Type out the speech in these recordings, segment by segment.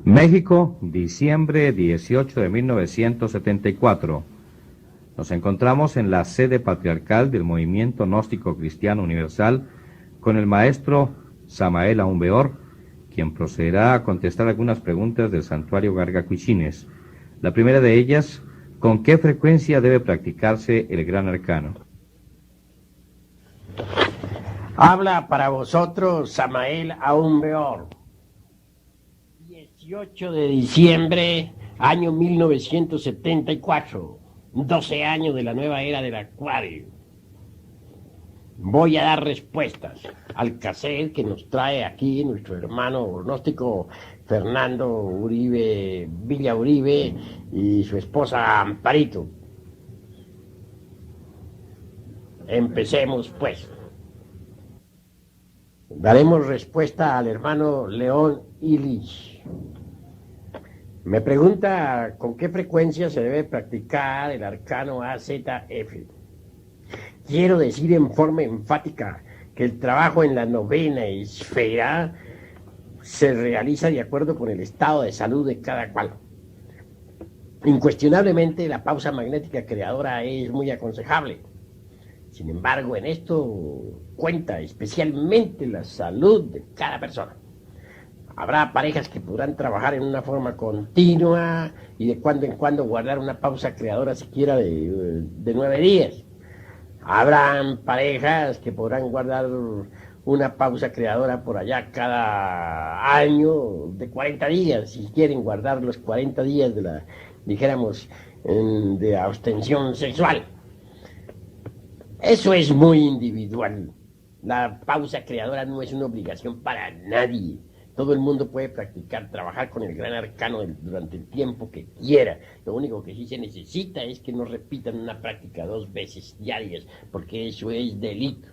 México, diciembre 18 de 1974. Nos encontramos en la sede patriarcal del Movimiento Gnóstico Cristiano Universal con el maestro Samael Aumbeor, quien procederá a contestar algunas preguntas del santuario Garga Cuichines. La primera de ellas, ¿con qué frecuencia debe practicarse el Gran Arcano? Habla para vosotros Samael Aumbeor. 18 de diciembre, año 1974, 12 años de la nueva era del Acuario. Voy a dar respuestas al cassette que nos trae aquí nuestro hermano gnóstico Fernando Uribe, Villa Uribe, y su esposa Amparito. Empecemos pues. Daremos respuesta al hermano León Illich. Me pregunta con qué frecuencia se debe practicar el arcano AZF. Quiero decir en forma enfática que el trabajo en la novena esfera se realiza de acuerdo con el estado de salud de cada cual. Incuestionablemente la pausa magnética creadora es muy aconsejable. Sin embargo, en esto cuenta especialmente la salud de cada persona. Habrá parejas que podrán trabajar en una forma continua y de cuando en cuando guardar una pausa creadora siquiera de 9 días. Habrán parejas que podrán guardar una pausa creadora por allá cada año de 40 días, si quieren guardar los 40 días de la, dijéramos, de abstención sexual. Eso es muy individual. La pausa creadora no es una obligación para nadie. Todo el mundo puede practicar, trabajar con el gran arcano durante el tiempo que quiera. Lo único que sí se necesita es que no repitan una práctica 2 veces diarias, porque eso es delito.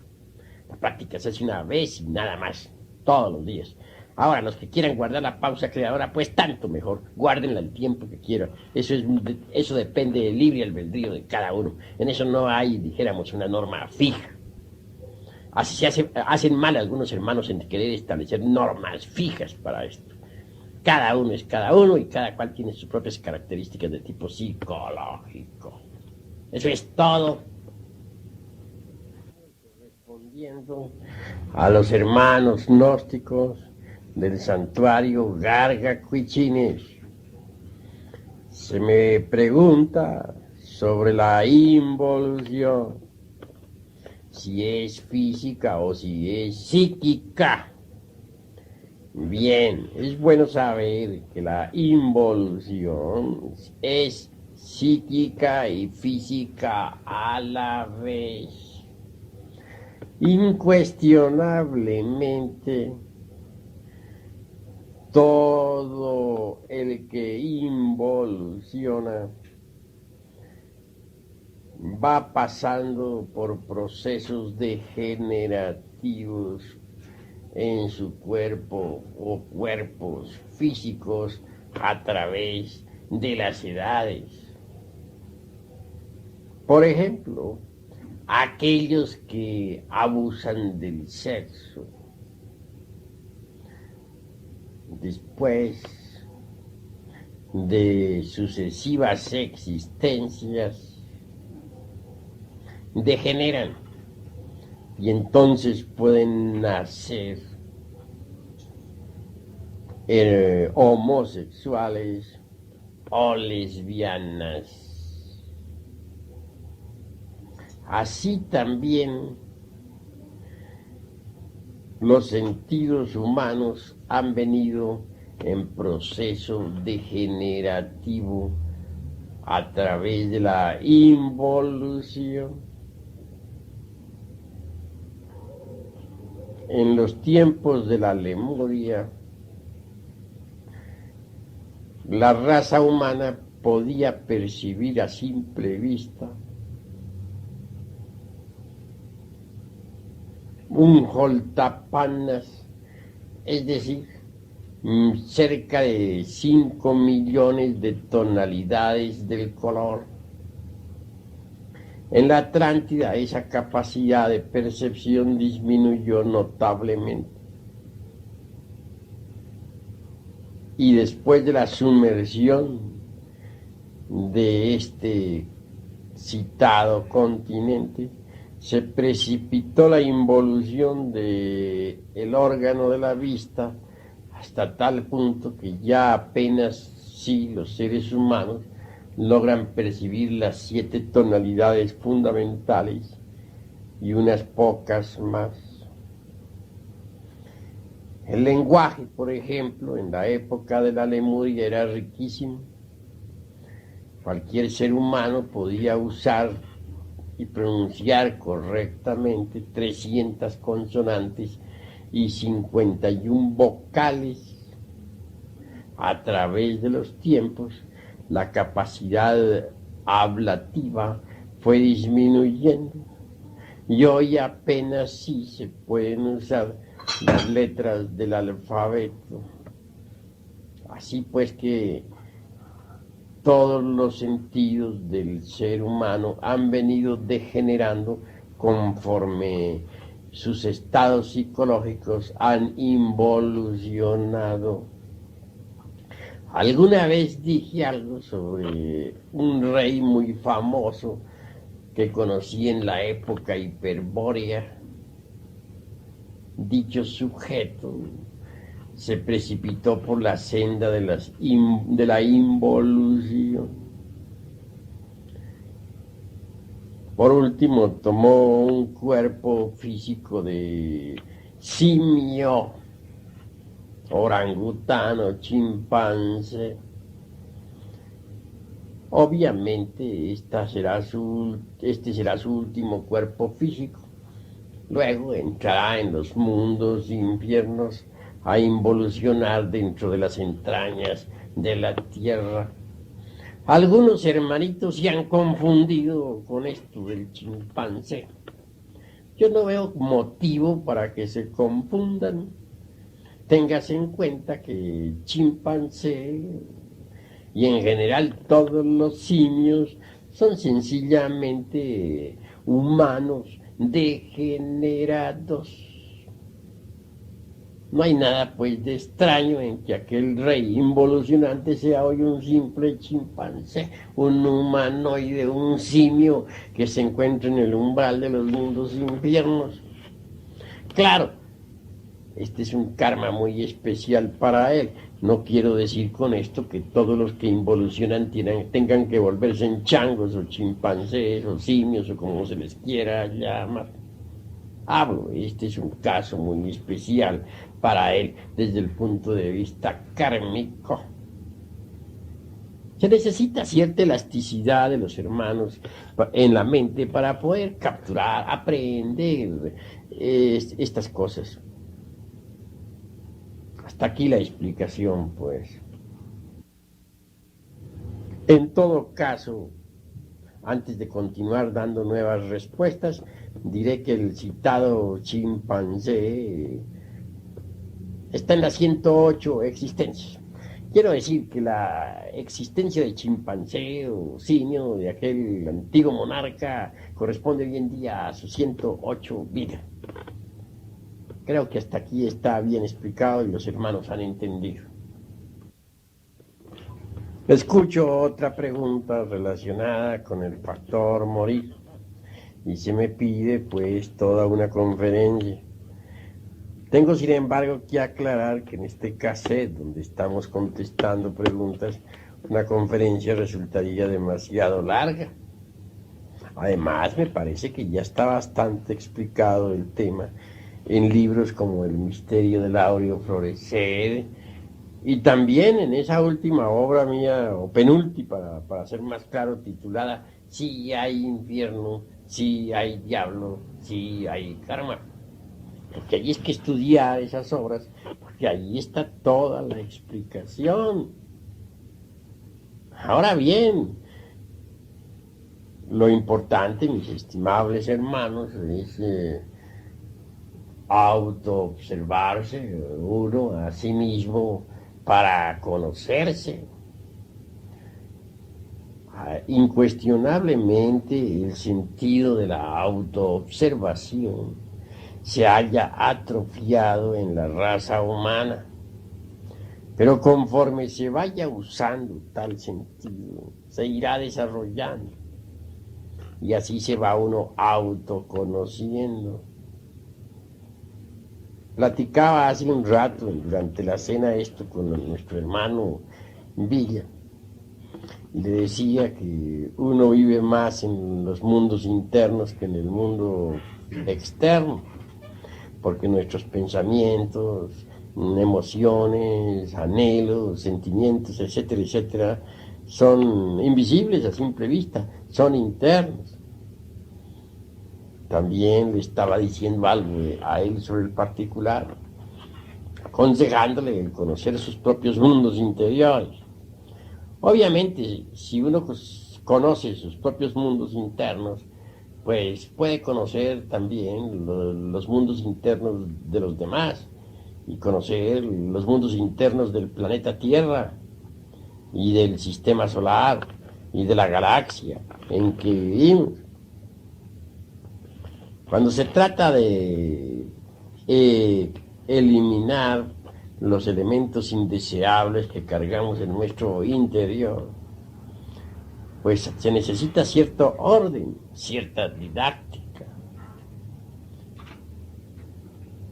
La práctica se hace una vez y nada más, todos los días. Ahora, los que quieran guardar la pausa creadora, pues tanto mejor, guárdenla el tiempo que quieran. Eso depende del libre albedrío de cada uno. En eso no hay, dijéramos, una norma fija. Así hacen mal algunos hermanos en querer establecer normas fijas para esto. Cada uno es cada uno y cada cual tiene sus propias características de tipo psicológico. Eso es todo. Respondiendo a los hermanos gnósticos del santuario Garga Cuichines, se me pregunta sobre la involución, si es física o si es psíquica. Bien, es bueno saber que la involución es psíquica y física a la vez. Incuestionablemente, todo el que involuciona va pasando por procesos degenerativos en su cuerpo o cuerpos físicos a través de las edades. Por ejemplo, aquellos que abusan del sexo, después de sucesivas existencias, degeneran y entonces pueden nacer homosexuales o lesbianas. Así también los sentidos humanos han venido en proceso degenerativo a través de la involución. En los tiempos de la Lemuria, la raza humana podía percibir a simple vista un Holtapanas, es decir, cerca de 5 millones de tonalidades del color. En la Atlántida esa capacidad de percepción disminuyó notablemente. y después de la sumersión de este citado continente, se precipitó la involución del órgano de la vista hasta tal punto que ya apenas sí los seres humanos logran percibir las 7 tonalidades fundamentales y unas pocas más. El lenguaje, por ejemplo, en la época de la Lemuria era riquísimo. Cualquier ser humano podía usar y pronunciar correctamente 300 consonantes y 51 vocales. A través de los tiempos, la capacidad hablativa fue disminuyendo y hoy apenas sí se pueden usar las letras del alfabeto. Así pues que todos los sentidos del ser humano han venido degenerando conforme sus estados psicológicos han involucionado. Alguna vez dije algo sobre un rey muy famoso que conocí en la época hiperbórea. Dicho sujeto se precipitó por la senda de la involución. Por último, tomó un cuerpo físico de simio, orangután o chimpancé. Obviamente, este será su último cuerpo físico. Luego entrará en los mundos infiernos a involucionar dentro de las entrañas de la tierra. Algunos hermanitos se han confundido con esto del chimpancé. Yo no veo motivo para que se confundan. Téngase en cuenta que el chimpancé y en general todos los simios son sencillamente humanos degenerados. No hay nada pues de extraño en que aquel rey involucionante sea hoy un simple chimpancé, un humanoide, un simio que se encuentra en el umbral de los mundos infiernos. Claro, este es un karma muy especial para él. No quiero decir con esto que todos los que involucionan tengan que volverse en changos o chimpancés o simios o como se les quiera llamar. Este es un caso muy especial para él desde el punto de vista kármico. Se necesita cierta elasticidad de los hermanos en la mente para poder capturar, aprender estas cosas. Hasta aquí la explicación, pues. En todo caso, antes de continuar dando nuevas respuestas, diré que el citado chimpancé está en las 108 existencias. Quiero decir que la existencia de chimpancé o simio de aquel antiguo monarca corresponde hoy en día a sus 108 vidas. Creo que hasta aquí está bien explicado y los hermanos han entendido. Escucho otra pregunta relacionada con el factor morir y se me pide pues toda una conferencia. Tengo sin embargo que aclarar que en este cassette donde estamos contestando preguntas, una conferencia resultaría demasiado larga. Además me parece que ya está bastante explicado el tema en libros como El misterio del áureo florecer y también en esa última obra mía, o penúltima para ser más claro, titulada Sí hay infierno, sí hay diablo, sí hay karma. Porque ahí es que estudiar esas obras, porque ahí está toda la explicación. Ahora bien, lo importante, mis estimables hermanos, es autoobservarse uno a sí mismo para conocerse. Incuestionablemente el sentido de la autoobservación se haya atrofiado en la raza humana. Pero conforme se vaya usando tal sentido, se irá desarrollando. Y así se va uno autoconociendo. Platicaba hace un rato, durante la cena, esto con nuestro hermano Villa. Y le decía que uno vive más en los mundos internos que en el mundo externo, porque nuestros pensamientos, emociones, anhelos, sentimientos, etcétera, etcétera, son invisibles a simple vista, son internos. También le estaba diciendo algo a él sobre el particular, aconsejándole el conocer sus propios mundos interiores. Obviamente, si uno conoce sus propios mundos internos, pues puede conocer también los mundos internos de los demás y conocer los mundos internos del planeta Tierra y del sistema solar y de la galaxia en que vivimos. Cuando se trata de eliminar los elementos indeseables que cargamos en nuestro interior, pues se necesita cierto orden, cierta didáctica.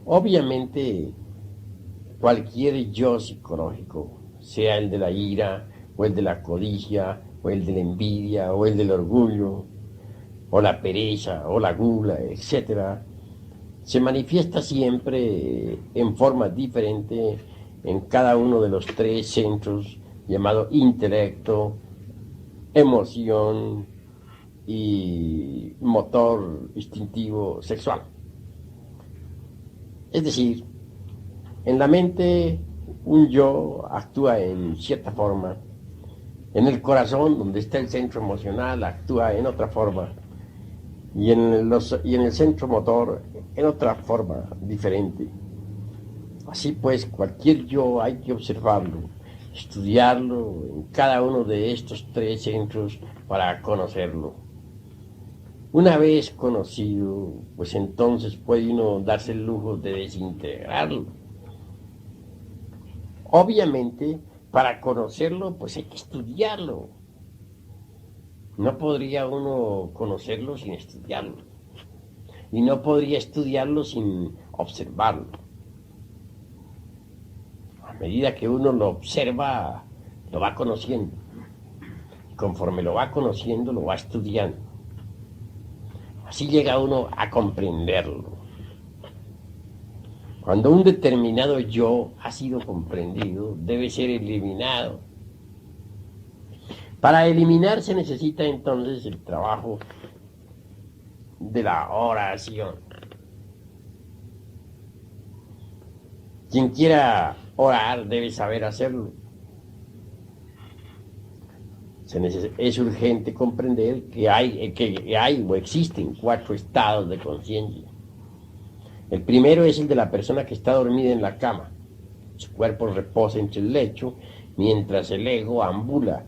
Obviamente, cualquier yo psicológico, sea el de la ira, o el de la codicia, o el de la envidia, o el del orgullo, o la pereza, o la gula, etc., se manifiesta siempre en forma diferente en cada uno de los tres centros llamados intelecto, emoción y motor instintivo sexual. Es decir, en la mente un yo actúa en cierta forma, en el corazón, donde está el centro emocional, actúa en otra forma, y en el centro motor en otra forma diferente. Así pues, cualquier yo hay que observarlo, estudiarlo en cada uno de estos tres centros para conocerlo. Una vez conocido, pues entonces puede uno darse el lujo de desintegrarlo. Obviamente, para conocerlo, pues hay que estudiarlo. No podría uno conocerlo sin estudiarlo. Y no podría estudiarlo sin observarlo. A medida que uno lo observa, lo va conociendo. Y conforme lo va conociendo, lo va estudiando. Así llega uno a comprenderlo. Cuando un determinado yo ha sido comprendido, debe ser eliminado. Para eliminar se necesita entonces el trabajo de la oración. Quien quiera orar debe saber hacerlo. Es urgente comprender que hay o existen 4 estados de conciencia. El primero es el de la persona que está dormida en la cama. Su cuerpo reposa entre el lecho, mientras el ego ambula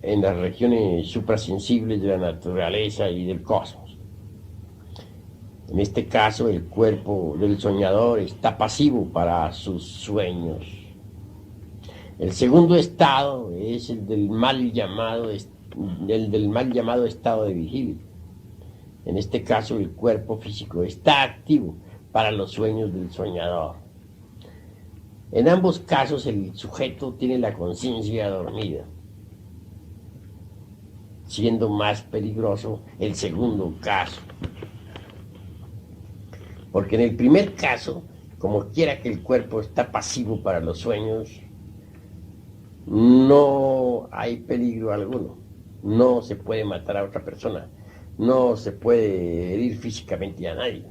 en las regiones suprasensibles de la naturaleza y del cosmos. En este caso, el cuerpo del soñador está pasivo para sus sueños. El segundo estado es el del mal llamado estado de vigilia. En este caso, el cuerpo físico está activo para los sueños del soñador. En ambos casos, el sujeto tiene la conciencia dormida, siendo más peligroso el segundo caso. Porque en el primer caso, como quiera que el cuerpo está pasivo para los sueños, no hay peligro alguno. No se puede matar a otra persona. No se puede herir físicamente a nadie.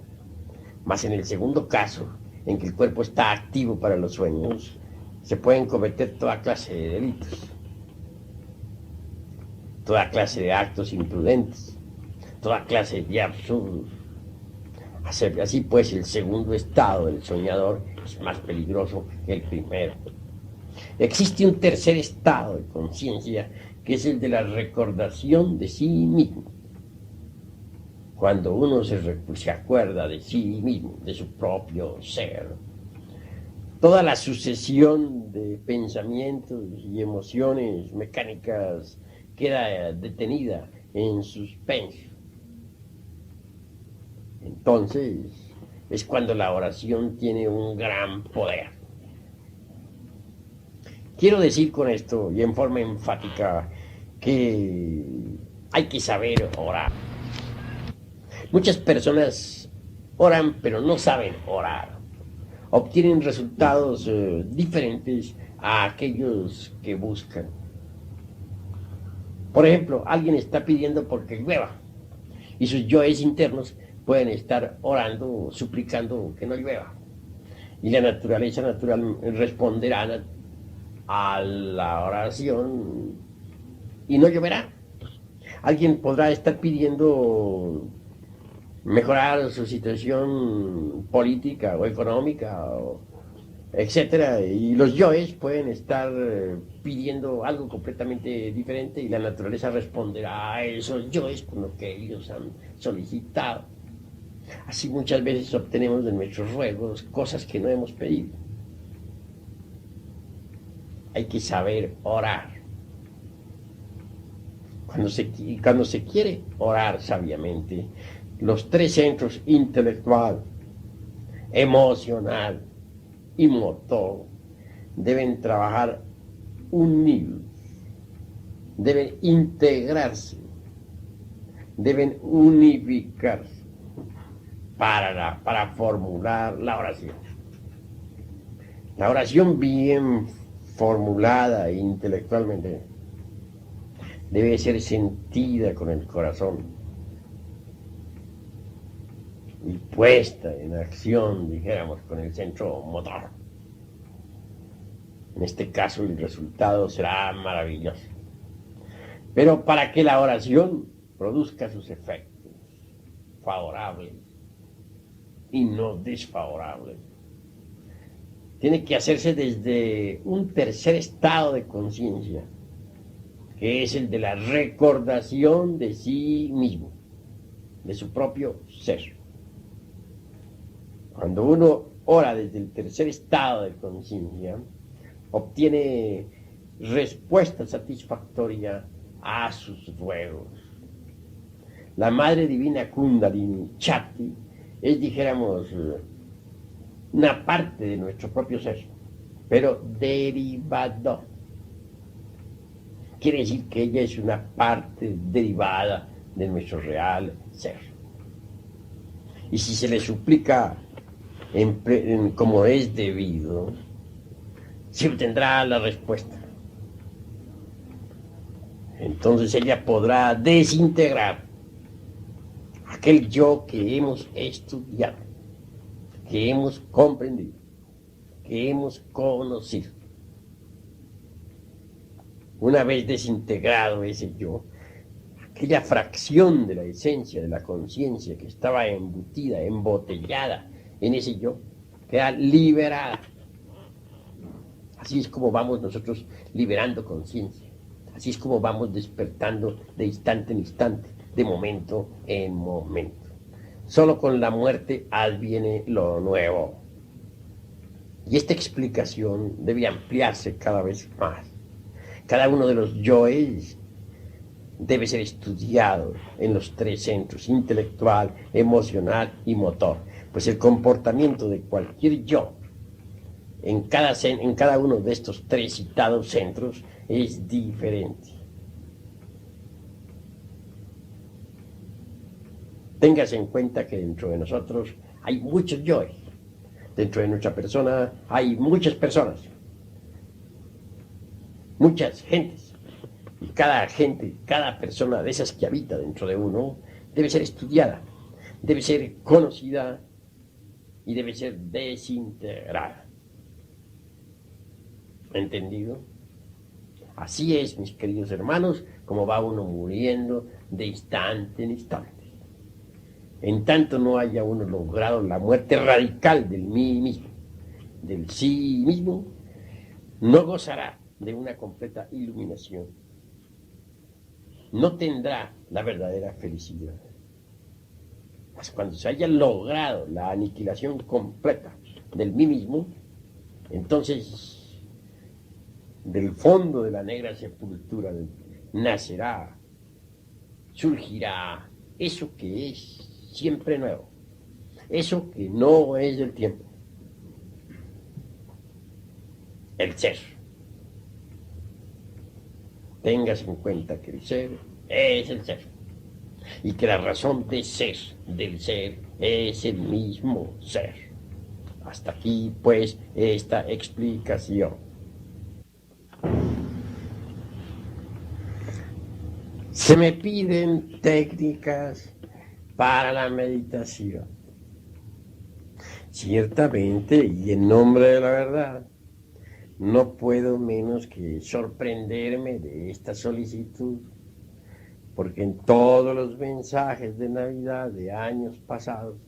Mas en el segundo caso, en que el cuerpo está activo para los sueños, se pueden cometer toda clase de delitos, toda clase de actos imprudentes, toda clase de absurdos. Así pues, el segundo estado del soñador es más peligroso que el primero. Existe un tercer estado de conciencia, que es el de la recordación de sí mismo. Cuando uno se acuerda de sí mismo, de su propio ser, toda la sucesión de pensamientos y emociones mecánicas queda detenida en suspenso. Entonces es cuando la oración tiene un gran poder. Quiero decir con esto y en forma enfática que hay que saber orar. Muchas personas oran pero no saben orar. Obtienen resultados diferentes a aquellos que buscan. Por ejemplo, alguien está pidiendo porque llueva y sus yoes internos pueden estar orando, suplicando que no llueva. Y la naturaleza natural responderá a la oración y no lloverá. Alguien podrá estar pidiendo mejorar su situación política o económica, etcétera, y los yoes pueden estar pidiendo algo completamente diferente y la naturaleza responderá a esos yoes con lo que ellos han solicitado. Así muchas veces obtenemos de nuestros ruegos cosas que no hemos pedido. Hay que saber orar. Cuando se quiere orar sabiamente, los tres centros intelectual, emocional y motor deben trabajar unidos, deben integrarse, deben unificarse para formular la oración. La oración bien formulada intelectualmente debe ser sentida con el corazón y puesta en acción, dijéramos, con el centro motor. En este caso el resultado será maravilloso. Pero para que la oración produzca sus efectos favorables y no desfavorables, tiene que hacerse desde un tercer estado de conciencia, que es el de la recordación de sí mismo, de su propio ser. Cuando uno ora desde el tercer estado de conciencia, obtiene respuesta satisfactoria a sus ruegos. La Madre Divina Kundalini Shakti es, dijéramos, una parte de nuestro propio ser, pero derivado. Quiere decir que ella es una parte derivada de nuestro real ser. Y si se le suplica como es debido, se obtendrá la respuesta. Entonces ella podrá desintegrar aquel yo que hemos estudiado, que hemos comprendido, que hemos conocido. Una vez desintegrado ese yo, aquella fracción de la esencia de la conciencia que estaba embutida, embotellada en ese yo, queda liberada. Así es como vamos nosotros liberando conciencia. Así es como vamos despertando de instante en instante, de momento en momento. Solo con la muerte adviene lo nuevo. Y esta explicación debe ampliarse cada vez más. Cada uno de los yoes debe ser estudiado en los tres centros, intelectual, emocional y motor. Pues el comportamiento de cualquier yo en cada uno de estos tres citados centros es diferente. Téngase en cuenta que dentro de nosotros hay muchos yoes. Dentro de nuestra persona hay muchas personas, muchas gentes. Y cada gente, cada persona de esas que habita dentro de uno debe ser estudiada, debe ser conocida y debe ser desintegrada. ¿Entendido? Así es, mis queridos hermanos, como va uno muriendo de instante en instante. En tanto no haya uno logrado la muerte radical del mí mismo, del sí mismo, no gozará de una completa iluminación. No tendrá la verdadera felicidad. Pues cuando se haya logrado la aniquilación completa del mí mismo, Entonces, del fondo de la negra sepultura nacerá, surgirá eso que es siempre nuevo, eso que no es del tiempo, el ser. Tengas en cuenta que el ser es el ser y que la razón de ser del ser es el mismo ser. Hasta aquí, pues, esta explicación. Se me piden técnicas para la meditación. Ciertamente, y en nombre de la verdad, no puedo menos que sorprenderme de esta solicitud, porque en todos los mensajes de Navidad de años pasados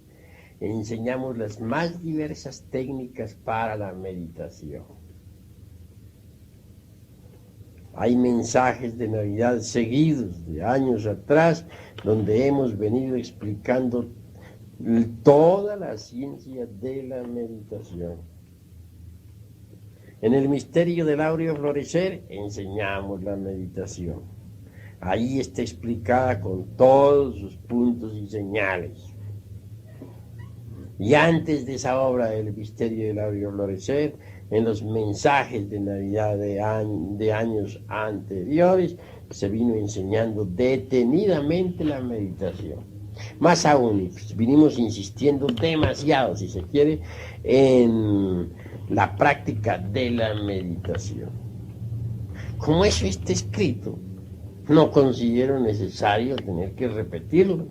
enseñamos las más diversas técnicas para la meditación. Hay mensajes de Navidad seguidos de años atrás donde hemos venido explicando toda la ciencia de la meditación. En el misterio del áureo florecer enseñamos la meditación. Ahí está explicada con todos sus puntos y señales. Y antes de esa obra del misterio del áureo florecer, en los mensajes de Navidad de años anteriores, se vino enseñando detenidamente la meditación. Más aún, vinimos insistiendo demasiado, si se quiere, en la práctica de la meditación. Como eso está escrito, no considero necesario tener que repetirlo.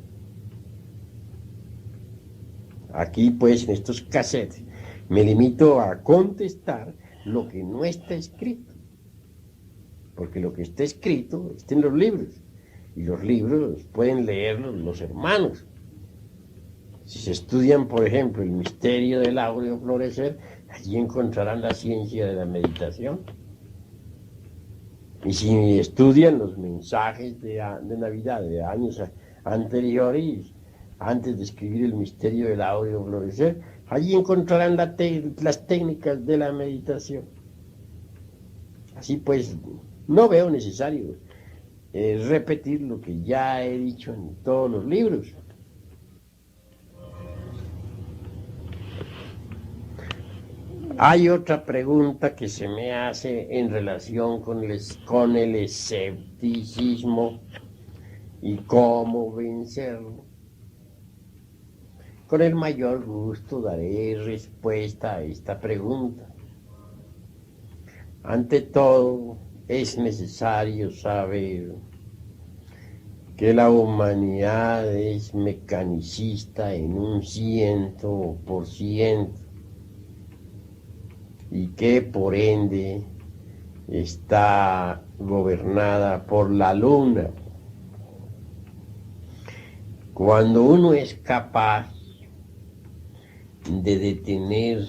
Aquí, pues, en estos cassettes, me limito a contestar lo que no está escrito. Porque lo que está escrito está en los libros. Y los libros pueden leerlos los hermanos. Si se estudian, por ejemplo, el misterio del áureo florecer, allí encontrarán la ciencia de la meditación. Y si estudian los mensajes de Navidad de años anteriores, antes de escribir el misterio del áureo florecer, allí encontrarán las técnicas de la meditación. Así pues, no veo necesario repetir lo que ya he dicho en todos los libros. Hay otra pregunta que se me hace en relación con el escepticismo y cómo vencerlo. Con el mayor gusto daré respuesta a esta pregunta. Ante todo, es necesario saber que la humanidad es mecanicista en un 100% y que por ende está gobernada por la luna. Cuando uno es capaz de detener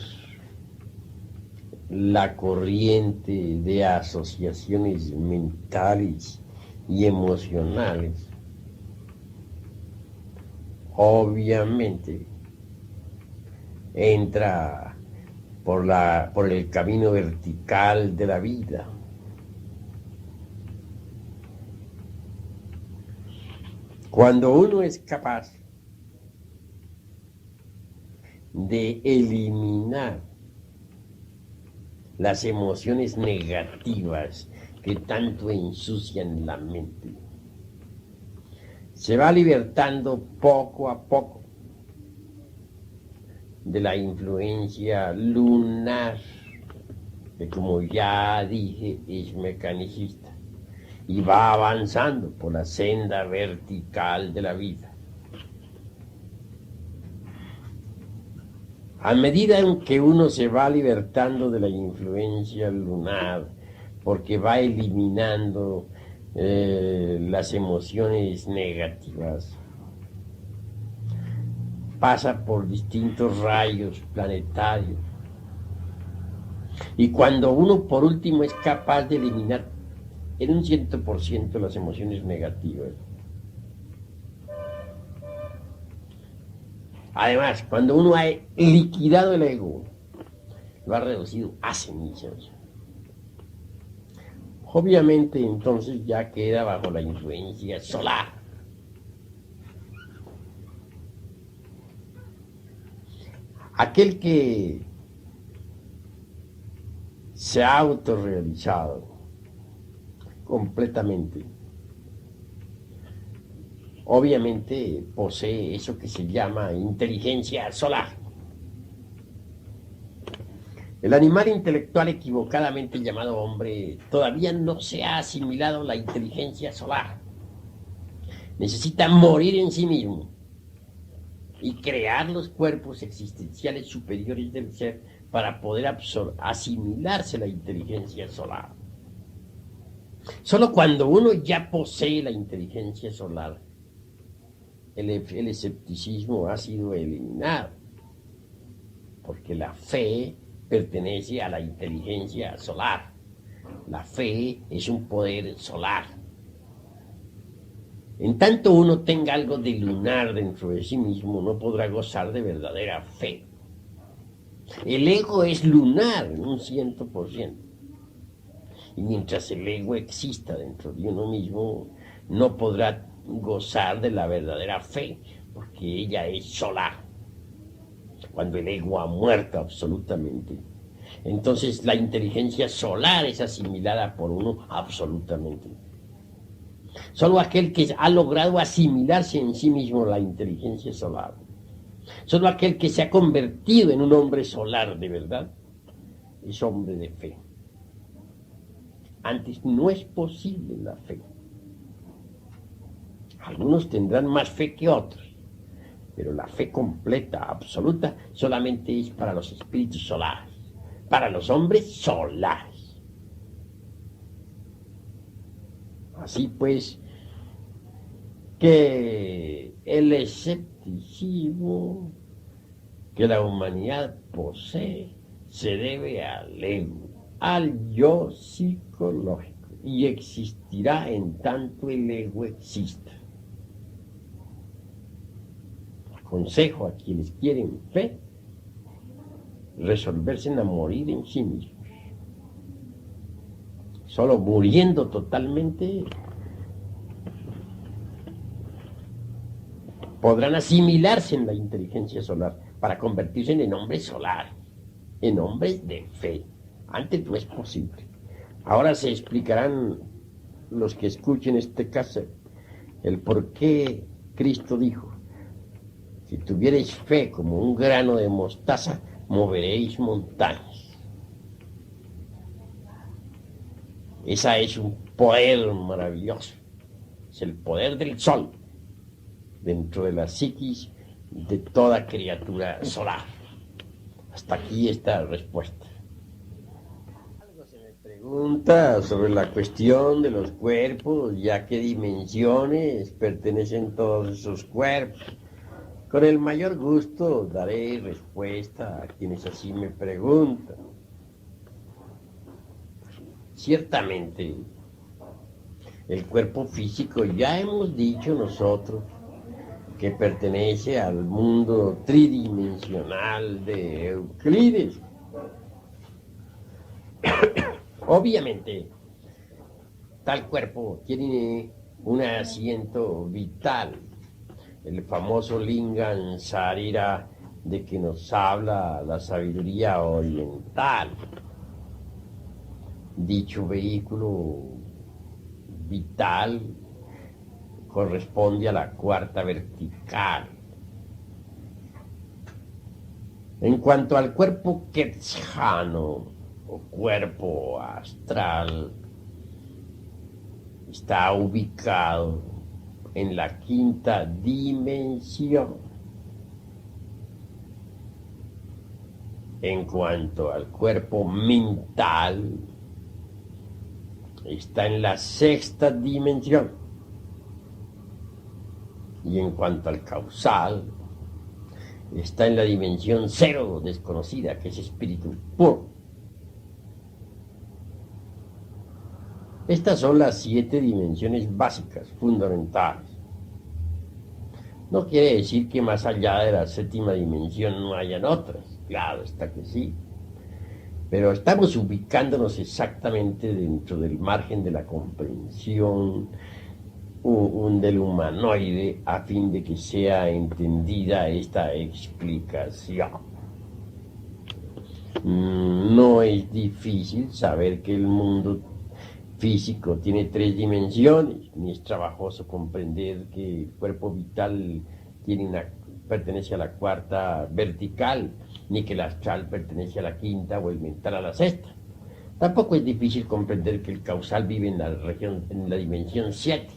la corriente de asociaciones mentales y emocionales, obviamente entra por el camino vertical de la vida. Cuando uno es capaz de eliminar las emociones negativas que tanto ensucian la mente, se va libertando poco a poco de la influencia lunar, que como ya dije es mecanicista, y va avanzando por la senda vertical de la vida. A medida en que uno se va libertando de la influencia lunar, porque va eliminando las emociones negativas, pasa por distintos rayos planetarios. Y cuando uno por último es capaz de eliminar en un 100% las emociones negativas, además, cuando uno ha liquidado el ego, lo ha reducido a cenizas. Obviamente entonces ya queda bajo la influencia solar. Aquel que se ha autorrealizado completamente, obviamente posee eso que se llama inteligencia solar. El animal intelectual equivocadamente llamado hombre todavía no se ha asimilado la inteligencia solar. Necesita morir en sí mismo y crear los cuerpos existenciales superiores del ser para poder asimilarse la inteligencia solar. Solo cuando uno ya posee la inteligencia solar, el escepticismo ha sido eliminado, porque la fe pertenece a la inteligencia solar. La fe es un poder solar. En tanto uno tenga algo de lunar dentro de sí mismo, no podrá gozar de verdadera fe. El ego es lunar en un 100%. Y mientras el ego exista dentro de uno mismo, no podrá gozar de la verdadera fe, porque ella es solar. Cuando el ego ha muerto absolutamente, entonces la inteligencia solar es asimilada por uno absolutamente. Solo aquel que ha logrado asimilarse en sí mismo la inteligencia solar, solo aquel que se ha convertido en un hombre solar de verdad, es hombre de fe. Antes no es posible la fe. Algunos tendrán más fe que otros, pero la fe completa, absoluta, solamente es para los espíritus solares, para los hombres solares. Así pues, que el escepticismo que la humanidad posee se debe al ego, al yo psicológico, y existirá en tanto el ego exista. Aconsejo a quienes quieren fe resolverse a morir en sí mismos. Solo muriendo totalmente podrán asimilarse en la inteligencia solar para convertirse en hombres solares, en hombres de fe. Antes no es posible. Ahora se explicarán los que escuchen este caso el por qué Cristo dijo: si tuvierais fe como un grano de mostaza, moveréis montañas. Esa es un poder maravilloso. Es el poder del sol dentro de la psiquis de toda criatura solar. Hasta aquí está la respuesta. Algo se me pregunta sobre la cuestión de los cuerpos, y a qué dimensiones pertenecen todos esos cuerpos. Con el mayor gusto daré respuesta a quienes así me preguntan. Ciertamente, el cuerpo físico, ya hemos dicho nosotros, que pertenece al mundo tridimensional de Euclides. Obviamente, tal cuerpo tiene un asiento vital, el famoso Lingam Sarira de que nos habla la sabiduría oriental. Dicho vehículo vital corresponde a la cuarta vertical. En cuanto al cuerpo quetzjano o cuerpo astral, está ubicado en la quinta dimensión. En cuanto al cuerpo mental, está en la sexta dimensión. Y en cuanto al causal, está en la dimensión cero desconocida, que es espíritu puro. Estas son las 7 dimensiones básicas, fundamentales. No quiere decir que más allá de la séptima dimensión no hayan otras, claro está que sí. Pero estamos ubicándonos exactamente dentro del margen de la comprensión del humanoide a fin de que sea entendida esta explicación. No es difícil saber que el mundo físico tiene 3 dimensiones, ni es trabajoso comprender que el cuerpo vital pertenece a la cuarta vertical, ni que el astral pertenece a la quinta o el mental a la sexta. Tampoco es difícil comprender que el causal vive en la dimensión 7.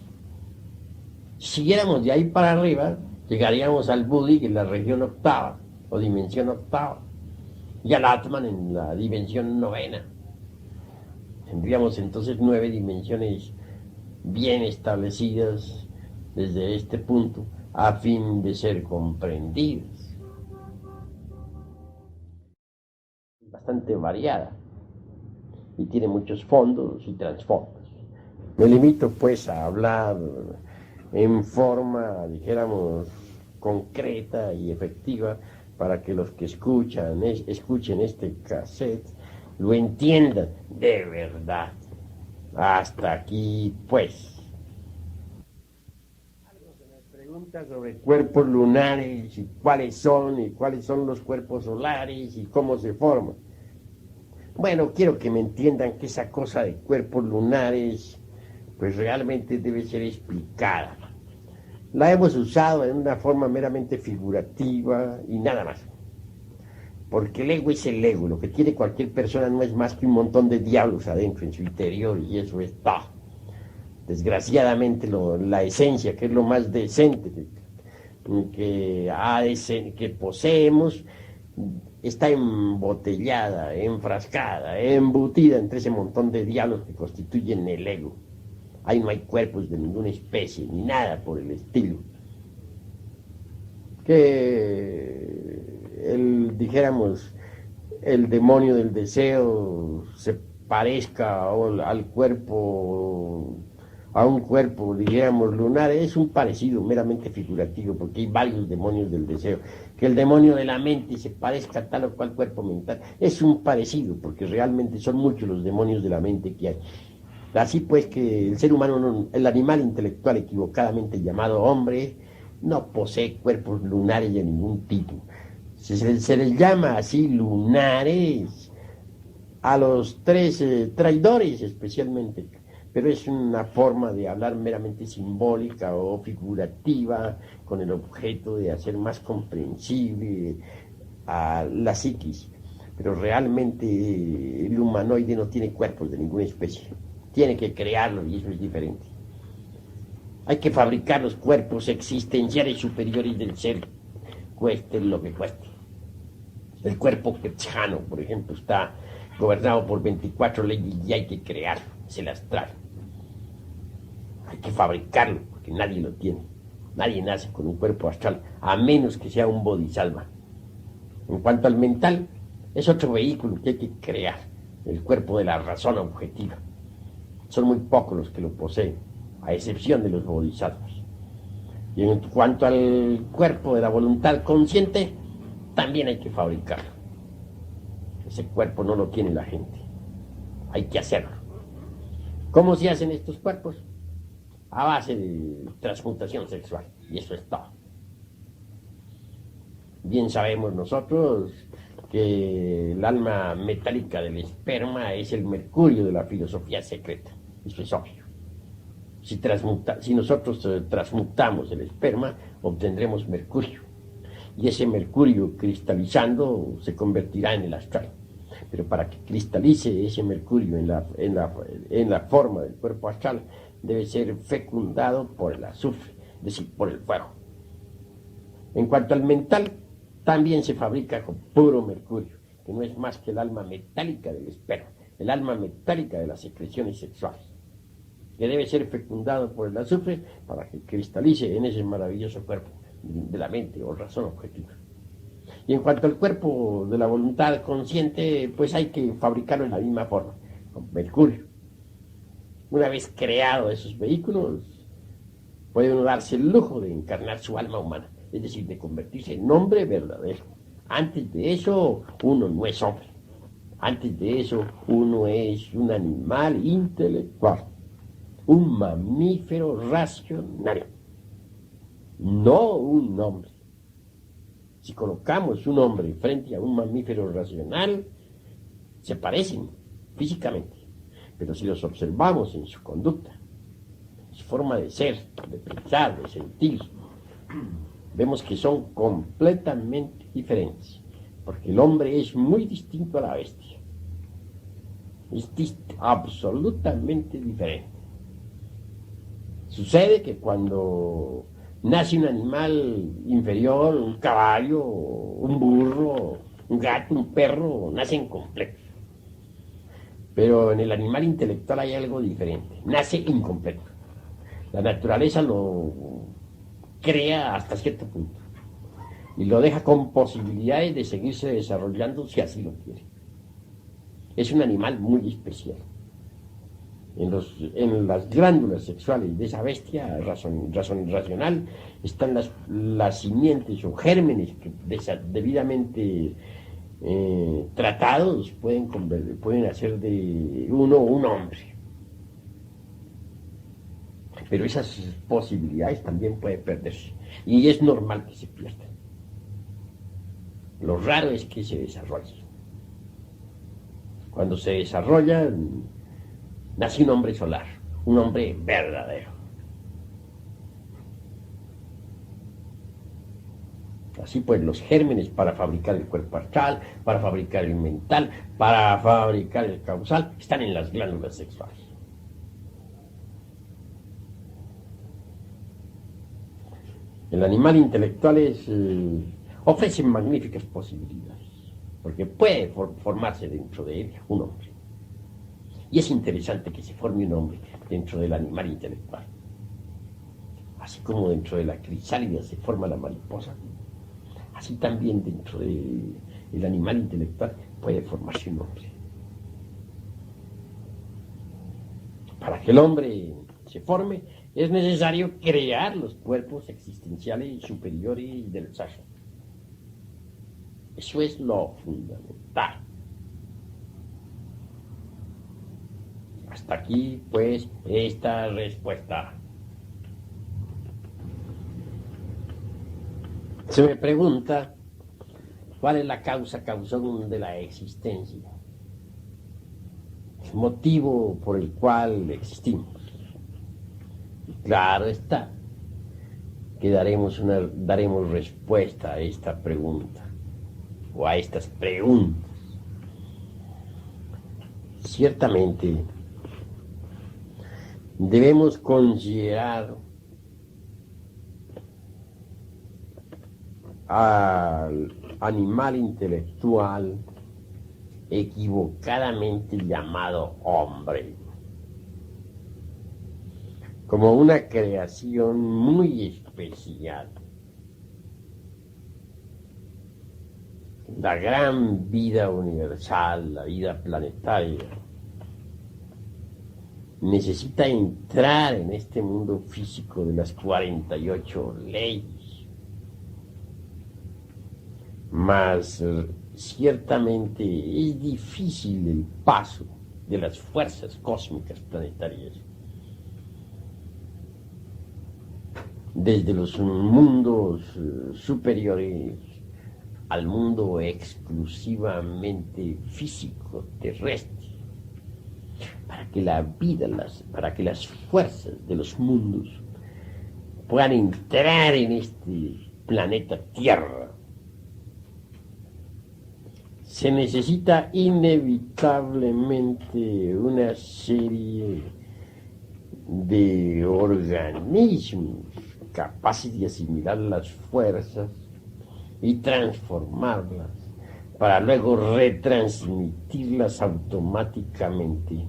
Si siguiéramos de ahí para arriba, llegaríamos al Buddhi en la región octava, o dimensión octava, y al Atman en la dimensión 9. Tendríamos entonces 9 dimensiones bien establecidas desde este punto a fin de ser comprendidas. Bastante variada y tiene muchos fondos y trasfondos. Me limito pues a hablar en forma, dijéramos, concreta y efectiva para que los que escuchen este cassette lo entiendan de verdad. Hasta aquí pues. Algo se me pregunta sobre cuerpos lunares y cuáles son los cuerpos solares y cómo se forman. Bueno, quiero que me entiendan que esa cosa de cuerpos lunares pues realmente debe ser explicada. La hemos usado en una forma meramente figurativa y nada más. Porque el ego es el ego, lo que tiene cualquier persona no es más que un montón de diablos adentro, en su interior, y eso es todo. Desgraciadamente la esencia, que es lo más decente que poseemos, está embotellada, enfrascada, embutida entre ese montón de diablos que constituyen el ego. Ahí no hay cuerpos de ninguna especie, ni nada por el estilo. Que dijéramos, el demonio del deseo se parezca al cuerpo, a un cuerpo, dijéramos, lunar, es un parecido meramente figurativo, porque hay varios demonios del deseo. Que el demonio de la mente se parezca a tal o cual cuerpo mental, es un parecido, porque realmente son muchos los demonios de la mente que hay. Así pues que el ser humano, el animal intelectual equivocadamente llamado hombre, no posee cuerpos lunares de ningún tipo. Se les llama así lunares a los 3 traidores especialmente, pero es una forma de hablar meramente simbólica o figurativa con el objeto de hacer más comprensible a la psiquis. Pero realmente el humanoide no tiene cuerpos de ninguna especie. Tiene que crearlo y eso es diferente. Hay que fabricar los cuerpos existenciales superiores del ser, cueste lo que cueste. El cuerpo quetzano, por ejemplo, está gobernado por 24 leyes y hay que crearlo, se las trae. Hay que fabricarlo porque nadie lo tiene. Nadie nace con un cuerpo astral, a menos que sea un bodhisattva. En cuanto al mental, es otro vehículo que hay que crear, el cuerpo de la razón objetiva. Son muy pocos los que lo poseen, a excepción de los bodhisattvas. Y en cuanto al cuerpo de la voluntad consciente, también hay que fabricarlo. Ese cuerpo no lo tiene la gente. Hay que hacerlo. ¿Cómo se hacen estos cuerpos? A base de transmutación sexual. Y eso es todo. Bien sabemos nosotros que el alma metálica del esperma es el mercurio de la filosofía secreta. Eso es obvio. Si nosotros transmutamos el esperma, obtendremos mercurio. Y ese mercurio cristalizando se convertirá en el astral. Pero para que cristalice ese mercurio en la forma del cuerpo astral, debe ser fecundado por el azufre, es decir, por el fuego. En cuanto al mental, también se fabrica con puro mercurio, que no es más que el alma metálica del esperma, el alma metálica de las secreciones sexuales, que debe ser fecundado por el azufre para que cristalice en ese maravilloso cuerpo de la mente o razón objetiva. Y en cuanto al cuerpo de la voluntad consciente, pues hay que fabricarlo en la misma forma, con mercurio. Una vez creados esos vehículos, puede uno darse el lujo de encarnar su alma humana, es decir, de convertirse en hombre verdadero. Antes de eso, uno no es hombre. Antes de eso, uno es un animal intelectual, un mamífero racional, no un hombre. Si colocamos un hombre frente a un mamífero racional, se parecen físicamente, pero si los observamos en su conducta, su forma de ser, de pensar, de sentir, vemos que son completamente diferentes, porque el hombre es muy distinto a la bestia, es absolutamente diferente. Sucede que cuando nace un animal inferior, un caballo, un burro, un gato, un perro, nacen completos. Pero en el animal intelectual hay algo diferente, nace incompleto. La naturaleza lo crea hasta cierto punto y lo deja con posibilidades de seguirse desarrollando si así lo quiere. Es un animal muy especial. En las glándulas sexuales de esa bestia racional están las simientes o gérmenes que debidamente tratados pueden hacer de uno un hombre. Pero esas posibilidades también pueden perderse y es normal que se pierdan. Lo raro es que se desarrollen. Cuando se desarrolla, nace un hombre solar, un hombre verdadero. Así pues, los gérmenes para fabricar el cuerpo astral, para fabricar el mental, para fabricar el causal, están en las glándulas sexuales. El animal intelectual ofrece magníficas posibilidades, porque puede formarse dentro de él un hombre. Y es interesante que se forme un hombre dentro del animal intelectual. Así como dentro de la crisálida se forma la mariposa, así también dentro del animal intelectual puede formarse un hombre. Para que el hombre se forme, es necesario crear los cuerpos existenciales superiores del ser. Eso es lo fundamental. Hasta aquí, pues, esta respuesta. Se me pregunta, ¿cuál es la causón de la existencia? El motivo por el cual existimos. Y claro está, que daremos respuesta a esta pregunta, o a estas preguntas. Ciertamente, debemos considerar al animal intelectual equivocadamente llamado hombre como una creación muy especial. La gran vida universal, la vida planetaria, necesita entrar en este mundo físico de las 48 leyes. Mas ciertamente es difícil el paso de las fuerzas cósmicas planetarias desde los mundos superiores al mundo exclusivamente físico, terrestre, para que la vida, para que las fuerzas de los mundos puedan entrar en este planeta Tierra. Se necesita inevitablemente una serie de organismos capaces de asimilar las fuerzas y transformarlas para luego retransmitirlas automáticamente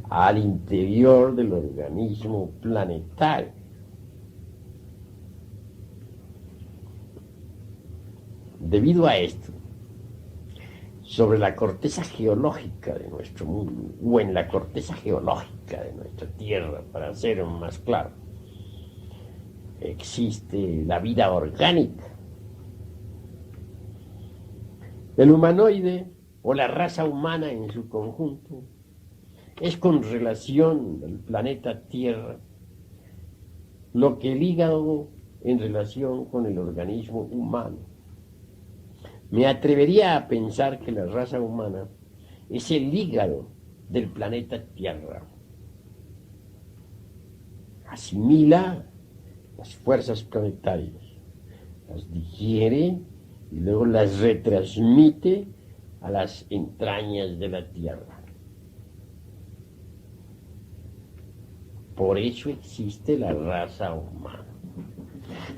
al interior del organismo planetario. Debido a esto, sobre la corteza geológica de nuestro mundo, o en la corteza geológica de nuestra Tierra, para ser más claro, existe la vida orgánica. El humanoide o la raza humana en su conjunto, es con relación al planeta Tierra lo que el hígado en relación con el organismo humano. Me atrevería a pensar que la raza humana es el hígado del planeta Tierra. Asimila las fuerzas planetarias, las digiere y luego las retransmite a las entrañas de la Tierra. Por eso existe la raza humana.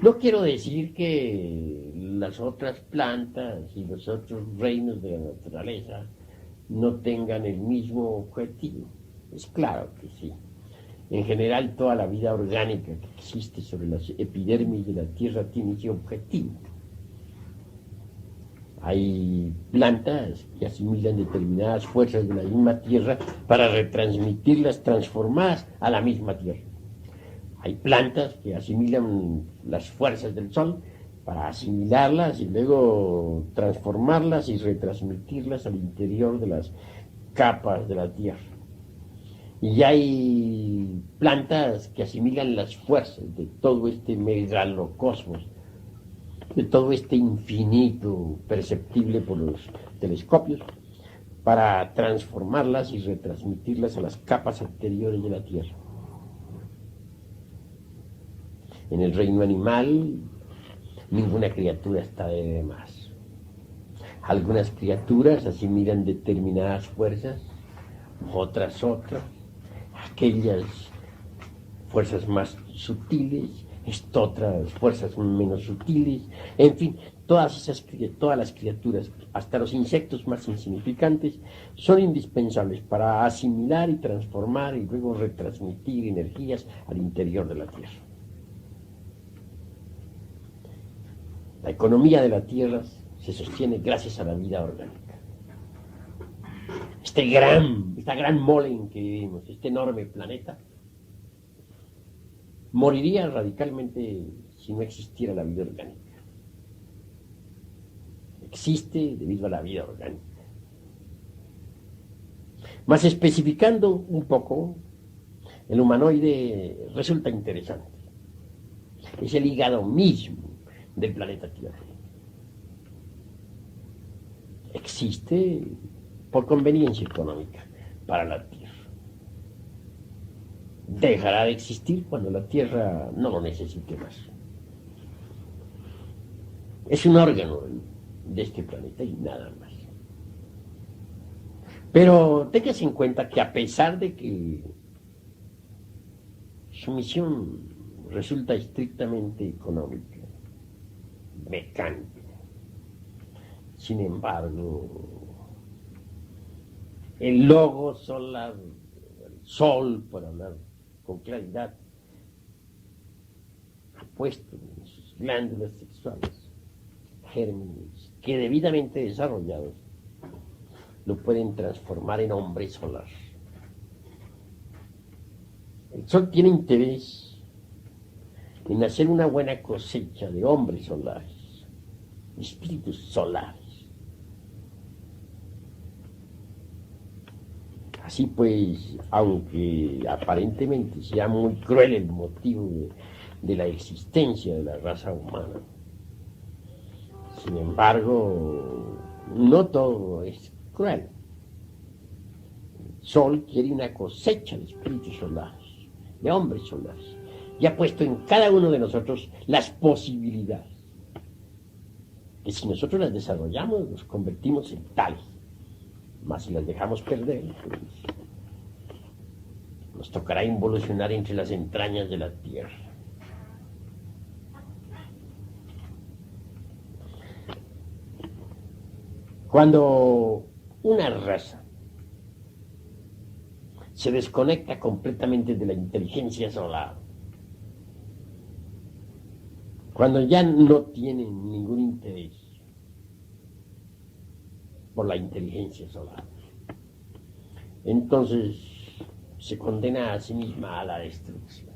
No quiero decir que las otras plantas y los otros reinos de la naturaleza no tengan el mismo objetivo. Es claro que sí. En general, toda la vida orgánica que existe sobre la epidermis de la Tierra tiene ese objetivo. Hay plantas que asimilan determinadas fuerzas de la misma Tierra para retransmitirlas transformadas a la misma Tierra. Hay plantas que asimilan las fuerzas del Sol para asimilarlas y luego transformarlas y retransmitirlas al interior de las capas de la Tierra. Y hay plantas que asimilan las fuerzas de todo este megalocosmos, de todo este infinito perceptible por los telescopios, para transformarlas y retransmitirlas a las capas anteriores de la Tierra. En el reino animal, ninguna criatura está de más. Algunas criaturas asimilan determinadas fuerzas, otras. Aquellas fuerzas más sutiles, otras fuerzas menos sutiles, en fin, todas las criaturas, hasta los insectos más insignificantes, son indispensables para asimilar y transformar y luego retransmitir energías al interior de la Tierra. La economía de la Tierra se sostiene gracias a la vida orgánica. Esta gran mole en que vivimos, este enorme planeta, moriría radicalmente si no existiera la vida orgánica. Existe debido a la vida orgánica. Más especificando un poco, el humanoide resulta interesante. Es el hígado mismo del planeta Tierra. Existe por conveniencia económica para la Tierra. Dejará de existir cuando la Tierra no lo necesite más. Es un órgano de este planeta y nada más. Pero téngase en cuenta que a pesar de que su misión resulta estrictamente económica, mecánica, sin embargo, el logo solar, el sol, por hablar con claridad, ha puesto en sus glándulas sexuales gérmenes que debidamente desarrollados lo pueden transformar en hombre solar. El sol tiene interés en hacer una buena cosecha de hombres solares, espíritus solares. Así pues, aunque aparentemente sea muy cruel el motivo de la existencia de la raza humana, sin embargo, no todo es cruel. El sol quiere una cosecha de espíritus solares, de hombres solares, y ha puesto en cada uno de nosotros las posibilidades, que si nosotros las desarrollamos, nos convertimos en tales. Mas si las dejamos perder, pues nos tocará involucionar entre las entrañas de la Tierra. Cuando una raza se desconecta completamente de la inteligencia solar, cuando ya no tienen ningún interés por la inteligencia solar, entonces se condena a sí misma a la destrucción.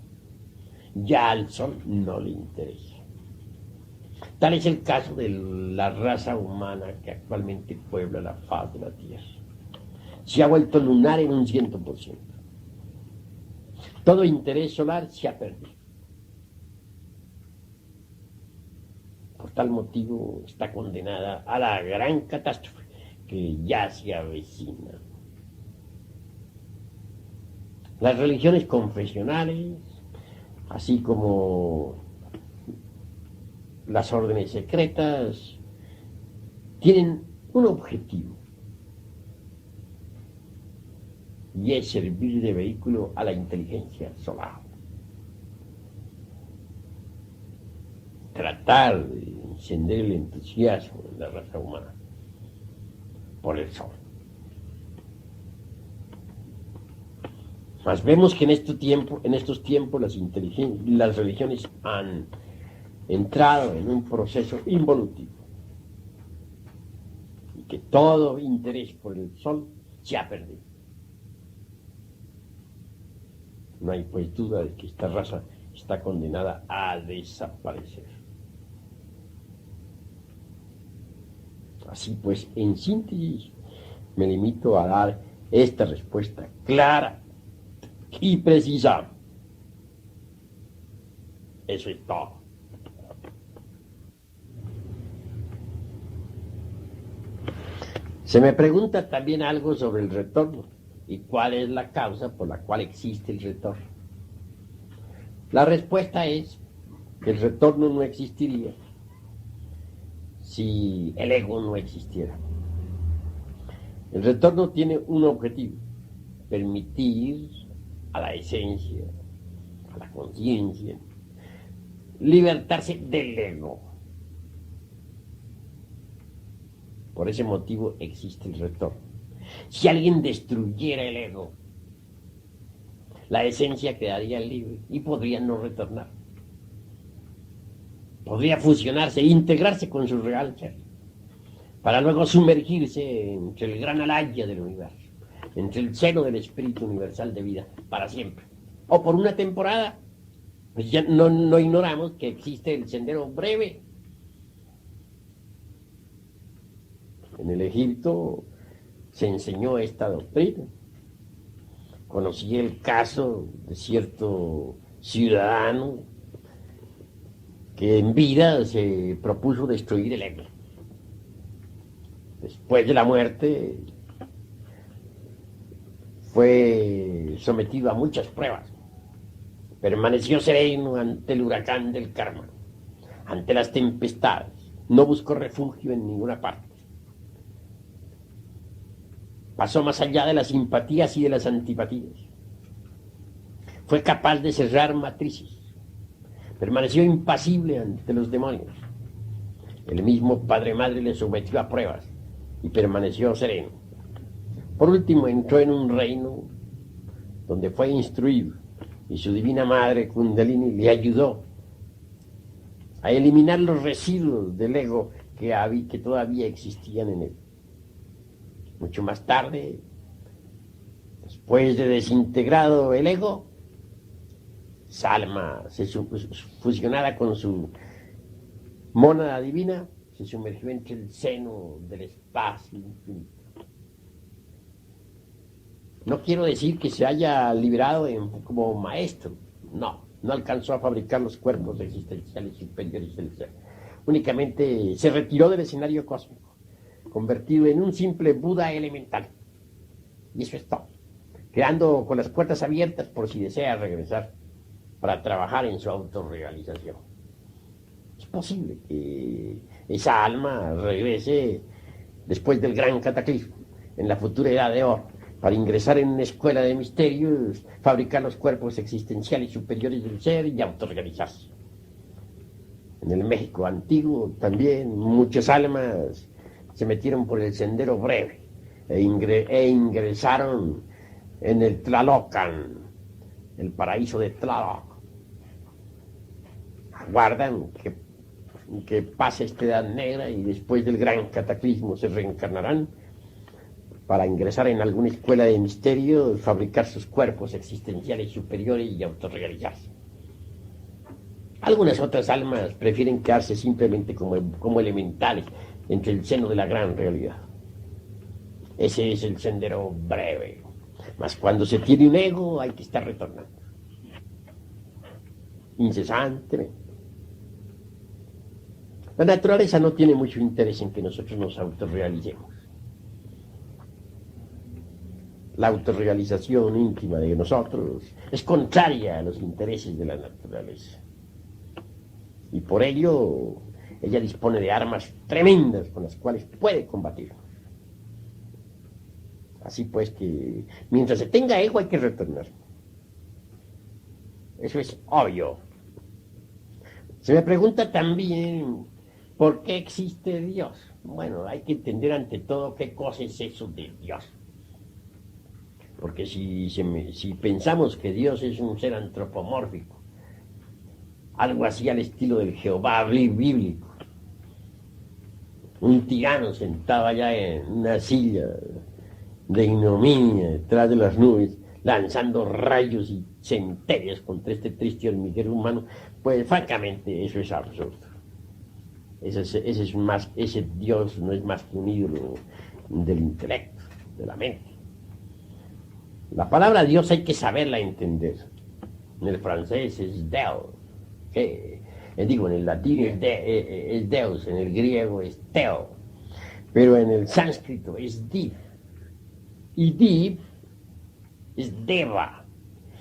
Ya al sol no le interesa. Tal es el caso de la raza humana que actualmente puebla la faz de la Tierra. Se ha vuelto lunar en un 100%. Todo interés solar se ha perdido. Por tal motivo está condenada a la gran catástrofe que ya se avecina. Las religiones confesionales, así como las órdenes secretas, tienen un objetivo, y es servir de vehículo a la inteligencia solar. Tratar de encender el entusiasmo de la raza humana por el sol. Mas vemos que en estos tiempos las religiones han entrado en un proceso involutivo y que todo interés por el sol se ha perdido. No hay pues duda de que esta raza está condenada a desaparecer. Así pues, en síntesis, me limito a dar esta respuesta clara y precisa. Eso es todo. Se me pregunta también algo sobre el retorno y cuál es la causa por la cual existe el retorno. La respuesta es que el retorno no existiría si el ego no existiera. El retorno tiene un objetivo: permitir a la esencia, a la conciencia, libertarse del ego. Por ese motivo existe el retorno. Si alguien destruyera el ego, la esencia quedaría libre y podría no retornar. Podría fusionarse e integrarse con su real ser, para luego sumergirse entre el gran alaya del universo, entre el seno del espíritu universal de vida, para siempre. O por una temporada. Pues ya no ignoramos que existe el sendero breve. En el Egipto se enseñó esta doctrina. Conocí el caso de cierto ciudadano que en vida se propuso destruir el ego. Después de la muerte fue sometido a muchas pruebas. Permaneció sereno ante el huracán del karma, ante las tempestades. No buscó refugio en ninguna parte. Pasó más allá de las simpatías y de las antipatías. Fue capaz de cerrar matrices. Permaneció impasible ante los demonios. El mismo Padre Madre le sometió a pruebas y permaneció sereno. Por último, entró en un reino donde fue instruido y su divina madre Kundalini le ayudó a eliminar los residuos del ego que todavía existían en él. Mucho más tarde, después de desintegrado el ego, esa alma fusionada con su mónada divina se sumergió entre el seno del espacio infinito. No quiero decir que se haya liberado como maestro, no alcanzó a fabricar los cuerpos existenciales superiores del ser. Únicamente se retiró del escenario cósmico, convertido en un simple Buda elemental. Y eso es todo, quedando con las puertas abiertas por si desea regresar para trabajar en su autorrealización. Es posible que esa alma regrese después del gran cataclismo, en la futura edad de oro, para ingresar en una escuela de misterios, fabricar los cuerpos existenciales superiores del ser y autorrealizarse. En el México antiguo también muchas almas se metieron por el sendero breve e ingresaron en el Tlalocan, el paraíso de Tlaloc. Aguardan que pase esta edad negra y después del gran cataclismo se reencarnarán para ingresar en alguna escuela de misterio, fabricar sus cuerpos existenciales superiores y autorrealizarse. Algunas otras almas prefieren quedarse simplemente como elementales entre el seno de la gran realidad. Ese es el sendero breve. Mas cuando se tiene un ego hay que estar retornando incesantemente. La naturaleza no tiene mucho interés en que nosotros nos autorrealicemos. La autorrealización íntima de nosotros es contraria a los intereses de la naturaleza. Y por ello, ella dispone de armas tremendas con las cuales puede combatir. Así pues que, mientras se tenga ego hay que retornar. Eso es obvio. Se me pregunta también, ¿por qué existe Dios? Bueno, hay que entender ante todo qué cosa es eso de Dios. Porque si pensamos que Dios es un ser antropomórfico, algo así al estilo del Jehová bíblico, un tirano sentado allá en una silla de ignominia detrás de las nubes, lanzando rayos y centellas contra este triste hormiguero humano, pues francamente eso es absurdo. Ese Dios no es más que un ídolo del intelecto, de la mente. La palabra Dios hay que saberla entender. En el francés es Deus, en el latín es Deus, en el griego es Theo, pero en el sánscrito es Div. Y Div es Deva.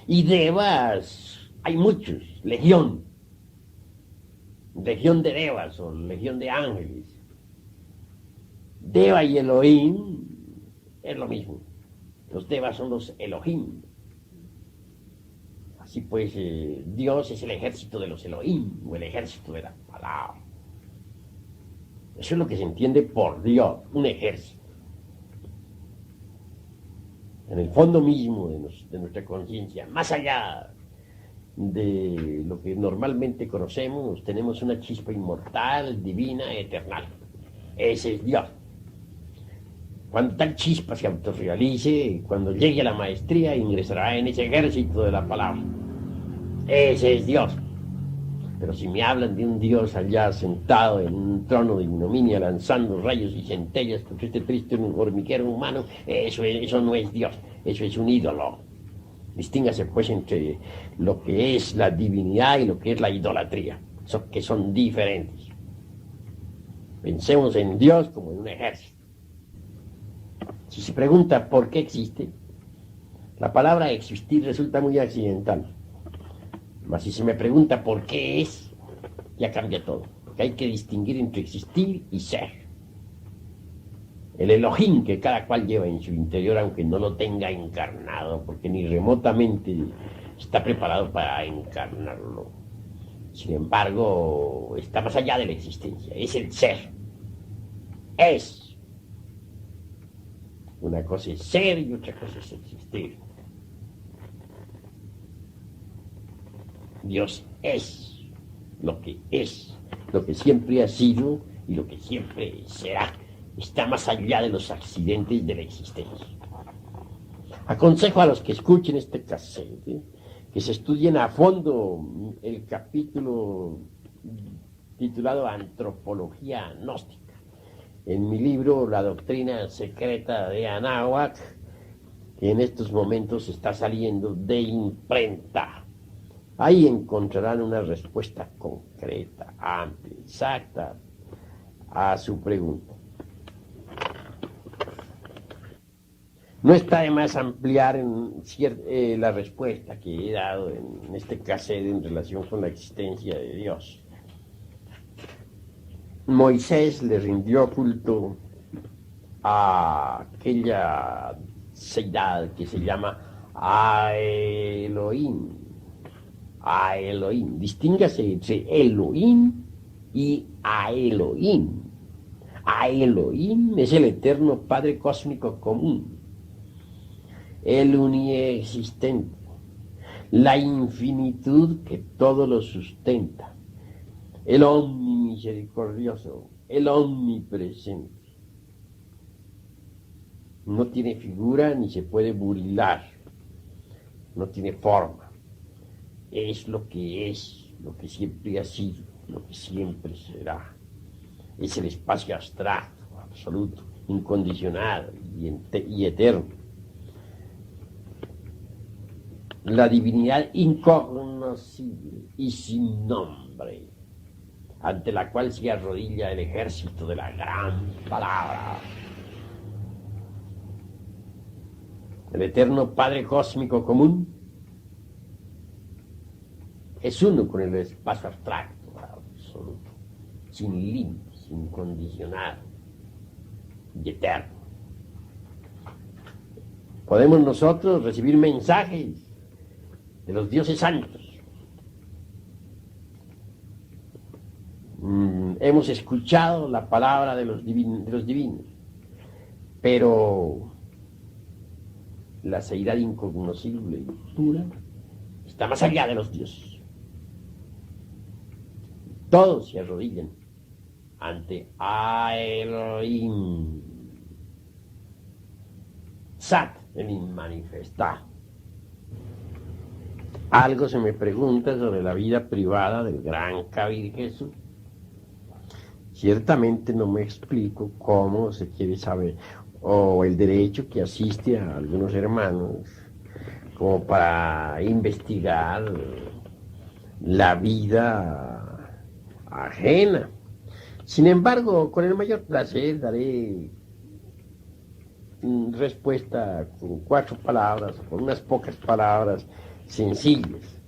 Y Devas hay muchos, legión de Devas o legión de ángeles. Deva y Elohim es lo mismo. Los Devas son los Elohim. Así pues, Dios es el ejército de los Elohim, o el ejército de la palabra. Eso es lo que se entiende por Dios, un ejército. En el fondo mismo de nuestra conciencia, más allá de lo que normalmente conocemos, tenemos una chispa inmortal, divina, eternal. Ese es Dios. Cuando tal chispa se autorrealice, cuando llegue a la maestría, ingresará en ese ejército de la palabra. Ese es Dios. Pero si me hablan de un Dios allá sentado en un trono de ignominia, lanzando rayos y centellas contra este triste hormiguero humano, eso no es Dios, eso es un ídolo. Distínngase pues entre lo que es la divinidad y lo que es la idolatría, que son diferentes. Pensemos en Dios como en un ejército. Si se pregunta por qué existe, la palabra existir resulta muy accidental. Mas si se me pregunta por qué es, ya cambia todo. Porque hay que distinguir entre existir y ser. El Elohim que cada cual lleva en su interior, aunque no lo tenga encarnado, porque ni remotamente está preparado para encarnarlo. Sin embargo, está más allá de la existencia. Es el ser. Es. Una cosa es ser y otra cosa es existir. Dios es, lo que siempre ha sido y lo que siempre será. Está más allá de los accidentes de la existencia. Aconsejo a los que escuchen este cassette que se estudien a fondo el capítulo titulado Antropología Gnóstica. En mi libro La Doctrina Secreta de Anáhuac, que en estos momentos está saliendo de imprenta. Ahí encontrarán una respuesta concreta, amplia, exacta a su pregunta. No está de más ampliar la respuesta que he dado en este cassette en relación con la existencia de Dios. Moisés le rindió culto a aquella deidad que se llama Elohim. A Elohim. Distíngase entre Elohim y a Elohim. A Elohim es el eterno Padre cósmico común, el uniexistente, la infinitud que todo lo sustenta, el omnimisericordioso, el omnipresente. No tiene figura ni se puede burilar, no tiene forma. Es lo que es, lo que siempre ha sido, lo que siempre será. Es el espacio abstracto, absoluto, incondicional y eterno. La divinidad incognoscible y sin nombre, ante la cual se arrodilla el ejército de la gran palabra. El eterno Padre cósmico común es uno con el espacio abstracto, absoluto, sin límites, incondicional y eterno. Podemos nosotros recibir mensajes de los dioses santos. Hemos escuchado la palabra de los divinos, pero la seidad incognoscible y pura está más allá de los dioses. Todos se arrodillan ante Elohim, Sat, el inmanifestado. Algo se me pregunta sobre la vida privada del gran Kabir Jesús. Ciertamente no me explico cómo se quiere saber, o el derecho que asiste a algunos hermanos como para investigar la vida ajena. Sin embargo, con el mayor placer daré respuesta con 4 palabras, con unas pocas palabras sencillas.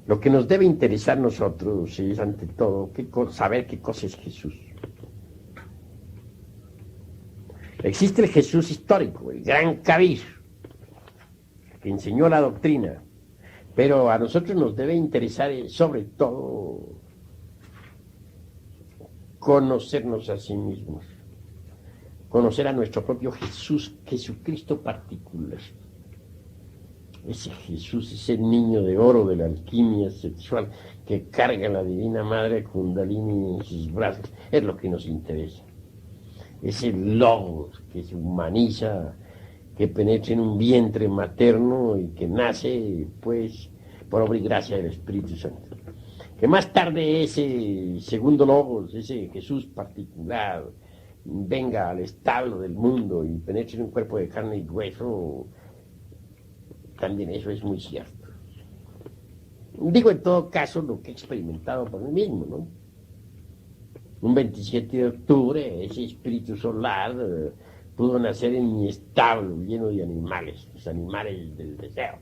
Lo que nos debe interesar a nosotros es, ante todo, saber qué cosa es Jesús. Existe el Jesús histórico, el gran Kabir, que enseñó la doctrina, pero a nosotros nos debe interesar, sobre todo, conocernos a sí mismos, conocer a nuestro propio Jesús, Jesucristo particular. Ese Jesús, ese niño de oro de la alquimia sexual que carga la Divina Madre Kundalini en sus brazos, es lo que nos interesa. Ese Logos que se humaniza, que penetra en un vientre materno y que nace, pues, por obra y gracia del Espíritu Santo. Que más tarde ese segundo Logos, ese Jesús particular, venga al establo del mundo y penetre en un cuerpo de carne y hueso. También eso es muy cierto. Digo en todo caso lo que he experimentado por mí mismo, ¿no? Un 27 de octubre, ese espíritu solar pudo nacer en mi establo lleno de animales, los animales del deseo.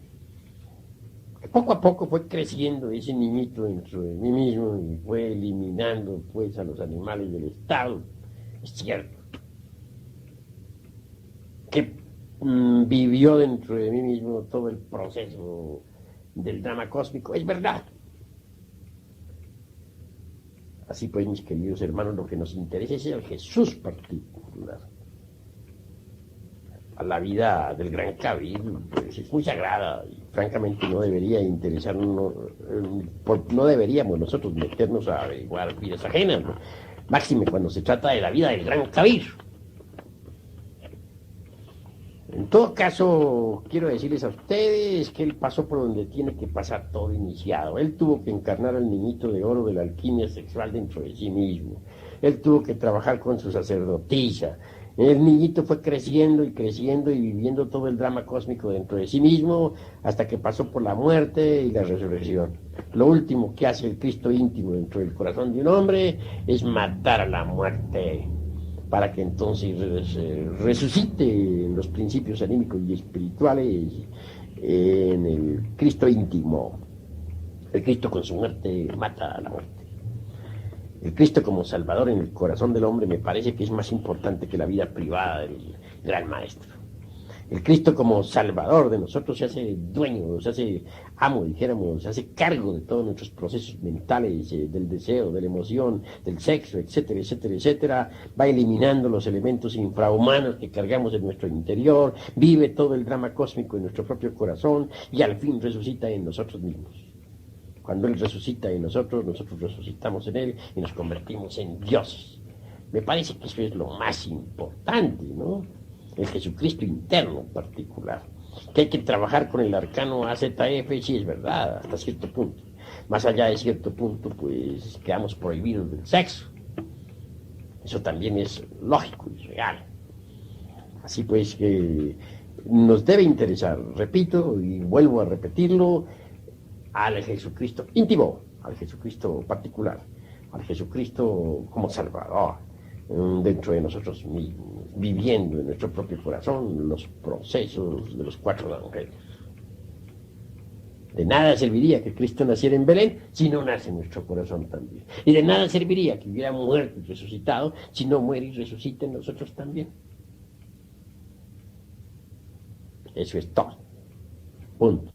Poco a poco fue creciendo ese niñito dentro de mí mismo y fue eliminando, pues, a los animales del establo. Es cierto que vivió dentro de mí mismo todo el proceso del drama cósmico, es verdad. Así pues, mis queridos hermanos, lo que nos interesa es el Jesús particular. A la vida del gran Kabir, pues, es muy sagrada y francamente no debería interesarnos, no deberíamos nosotros meternos a averiguar vidas ajenas, ¿no? Máxime cuando se trata de la vida del gran Kabir. En todo caso, quiero decirles a ustedes que él pasó por donde tiene que pasar todo iniciado. Él tuvo que encarnar al niñito de oro de la alquimia sexual dentro de sí mismo. Él tuvo que trabajar con su sacerdotisa. El niñito fue creciendo y viviendo todo el drama cósmico dentro de sí mismo hasta que pasó por la muerte y la resurrección. Lo último que hace el Cristo íntimo dentro del corazón de un hombre es matar a la muerte, para que entonces resucite en los principios anímicos y espirituales en el Cristo íntimo. El Cristo con su muerte mata a la muerte. El Cristo como Salvador en el corazón del hombre me parece que es más importante que la vida privada del gran maestro. El Cristo como Salvador de nosotros se hace dueño, se hace amo, dijéramos, se hace cargo de todos nuestros procesos mentales, del deseo, de la emoción, del sexo, etcétera, etcétera, etcétera. Va eliminando los elementos infrahumanos que cargamos en nuestro interior, vive todo el drama cósmico en nuestro propio corazón y al fin resucita en nosotros mismos. Cuando Él resucita en nosotros, nosotros resucitamos en Él y nos convertimos en dioses. Me parece que eso es lo más importante, ¿no? el Jesucristo interno particular. Que hay que trabajar con el arcano AZF, sí es verdad, hasta cierto punto. Más allá de cierto punto, pues quedamos prohibidos del sexo. Eso también es lógico y real. Así pues que nos debe interesar, repito y vuelvo a repetirlo, al Jesucristo íntimo, al Jesucristo particular, al Jesucristo como Salvador, dentro de nosotros mismos, viviendo en nuestro propio corazón los procesos de los 4 evangelios. De nada serviría que Cristo naciera en Belén si no nace en nuestro corazón también. Y de nada serviría que hubiera muerto y resucitado si no muere y resucita en nosotros también. Eso es todo. Punto.